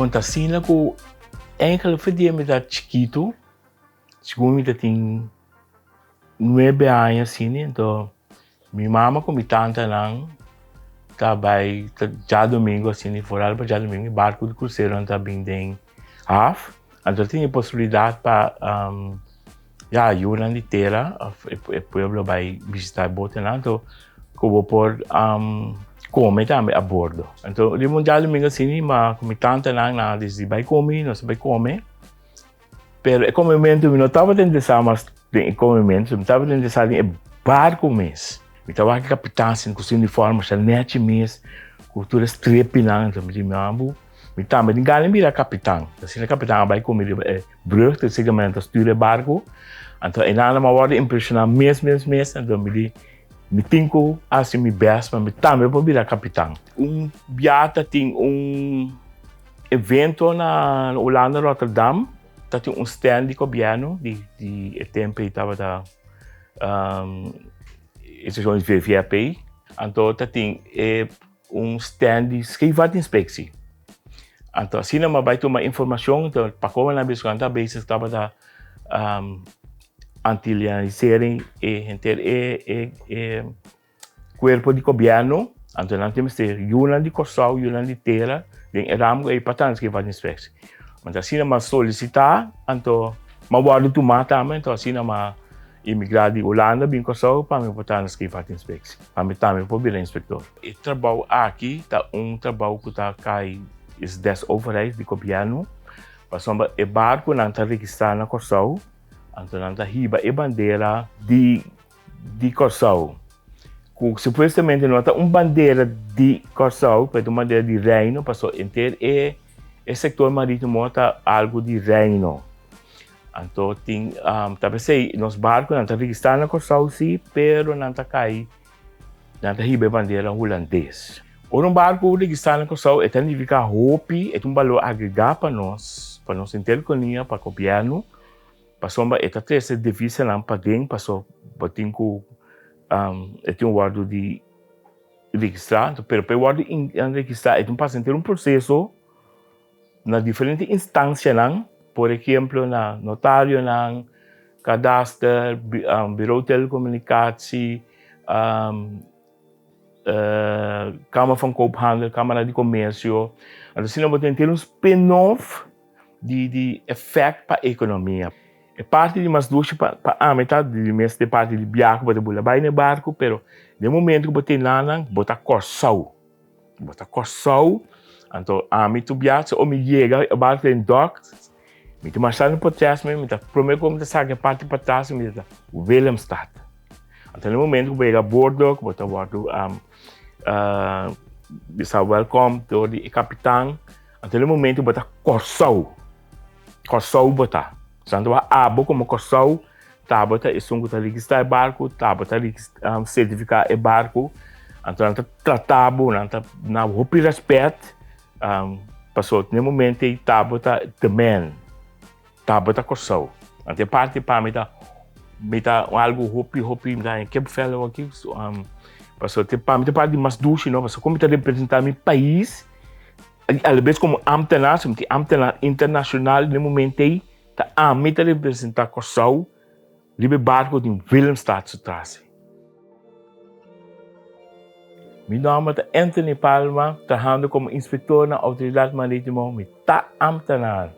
Então, assim, que enkele dia me dá chiquito, segundo me tem 9 anos, assim, então, minha mama com minha tante não, trabalha já domingo, assim, fora para já domingo, barco de cruzeiro, não tá bem em half, então tinha possibilidade para, já, Yunan de terra, o pueblo vai visitar bote, não, então, que eu vou por, comer também a bordo. Então, de mundial domingo, assim, mas com minha tante não, diz, vai comer, não se vai comer, pero o comimento, eu não estava interessado mais em comimento, eu estava interessado em barco mesmo. Eu estava aqui capitão, assim, com uniforme, chanete mesmo, cultura estrepinante, então, me amo. Eu estava de galera virar capitão. Assim, o capitão vai comer brug, que segmento estuda barco. Então, é nada mais impressionante mesmo, então, me tenho assim, me best, mas também vou virar capitão. Biata tem evento na Holanda, Rotterdam, tem stand de governo, de tempo estava da estação de VVAP, então tem stand de escrever inspectie. Então, assim, não vai ter uma informação, então, para como na vez quando a base estava da antilharizarem corpo de governo, então não temos que ter Yunan de Corsal, Yunan de Terra, tem ramo e patentes que fazem inspeção. Mas assim não solicitar, então, mas guardo tu mata, então assim não imigrar de Holanda, bem Corsal, para me patentes que fazem inspeção, para me também vou virar inspector. O trabalho aqui tá trabalho que tá cai is 10 overheid de governo, para sombra o barco não está registrado na Corsal, então não está riba a bandeira de Corsal. Supostamente não está bandeira de Corsal, mas uma bandeira de reino, passou inteiro e setor marítimo está algo de reino. Então tem, talvez nos barcos não está registrado na Corsal, sim, pero não está cai, não está riba a bandeira holandês. Ou barco registrado na Corsal, é significa hope, é valor agregado para nós interconia, para o governo, para sombra é essa divisa não para dentro, passou para tem guardo de registrar, pero para guardo em registrar, passa ter processo na diferentes instâncias, por exemplo, na notário, cadastro, bureau de telecomunicatie, Câmara van Koophandel, Câmara de Comércio. Assim, nós vamos ter spin-off de efeito para a economia. É parte de mais duas para a metade de parte de viagem para botar vai no barco, pero de momento que botar nada, botar corsal, então a mim tu viaja ou me chega o barco em dock, me tu marchando para trás, me tu primeiro como tu sabe a parte para trás, me tu Willemstad. Então no momento que chega a bordo, que botar a bordo bisa welcome to the capitão, então no momento que botar corsal botar. Santo abo como Corsal, tá bota e sungo tá registrar barco, tá bota certificar o barco, então tá tratado, na hopi respeito, passou no momento e tá bota também, tá bota Corsal. Então parte para me tá algo hopi, da que fellow aqui, passou para me parte mais duche, não, passou como tá representar meu país, às vezes como ambtenaar internacional no momento aí a meta de representar Corsal, liebe barco de Willemstad se trás. Meu nome é Anthony Palma, trabalhando como inspetor na Autoridade Marítima, me tá ambtenaar.